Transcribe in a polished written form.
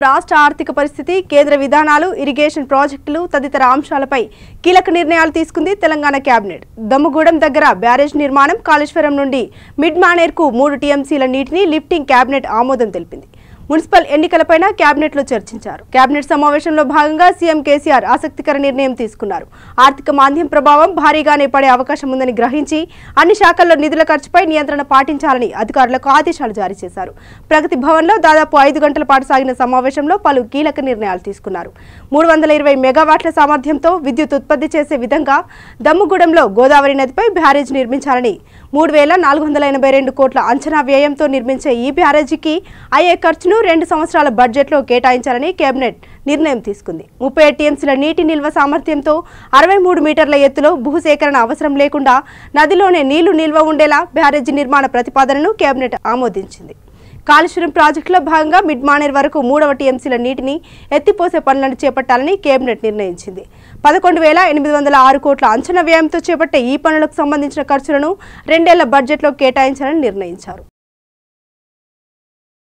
రాష్ట్ర ఆర్థిక పరిస్థితి, కేంద్ర విధానాలు, ఇరిగేషన్ ప్రాజెక్టులు తదితర అంశాలపై కీలక నిర్ణయాలు తీసుకుంది తెలంగాణ కేబినెట్. దమ్ముగూడెం దగ్గర బ్యారేజ్ నిర్మాణం, కాళేశ్వరం నుండి మిడ్ మానేర్కు 3 టీఎంసీల నీటిని లిఫ్టింగ్ కేబినెట్ ఆమోదం తెలిపింది. మున్సిపల్ ఎన్నికలపైన కేబినెట్లో చర్చించారు. కేబినెట్ సమావేశంలో భాగంగా సీఎం కేసీఆర్ ఆసక్తికర నిర్ణయం తీసుకున్నారు. ఆర్థిక మాంద్యం ప్రభావం భారీగానే పడే అవకాశం ఉందని గ్రహించి అన్ని శాఖల్లో నిధుల ఖర్చుపై నియంత్రణ పాటించాలని అధికారులకు ఆదేశాలు జారీ చేశారు. ప్రగతి భవన్లో దాదాపు 5 గంటల పాటు సాగిన సమావేశంలో పలు కీలక నిర్ణయాలు తీసుకున్నారు. 320 మెగావాట్ల సామర్థ్యంతో విద్యుత్ ఉత్పత్తి చేసే విధంగా దమ్ముగూడెంలో గోదావరి నదిపై బ్యారేజ్ నిర్మించాలని, 3,482 కోట్ల అంచనా వ్యయంతో నిర్మించే ఈ బ్యారేజీకి అయ్యే ఖర్చును 2 సంవత్సరాల బడ్జెట్లో కేటాయించాలని కేబినెట్ నిర్ణయం తీసుకుంది. 37 టీఎంసీల నీటి నిల్వ సామర్థ్యంతో 63 మీటర్ల ఎత్తులో భూసేకరణ అవసరం లేకుండా నదిలోనే నీళ్లు నిల్వ ఉండేలా బ్యారేజీ నిర్మాణ ప్రతిపాదనను కేబినెట్ ఆమోదించింది. కాళేశ్వరం ప్రాజెక్టులో భాగంగా మిడ్ మానేర్ వరకు 3వ టీఎంసీల నీటిని ఎత్తిపోసే పనులను చేపట్టాలని కేబినెట్ నిర్ణయించింది. 11,806 కోట్ల అంచనా వ్యయంతో చేపట్టే ఈ పనులకు సంబంధించిన ఖర్చులను 2 ఏళ్ల బడ్జెట్లో కేటాయించాలని నిర్ణయించారు.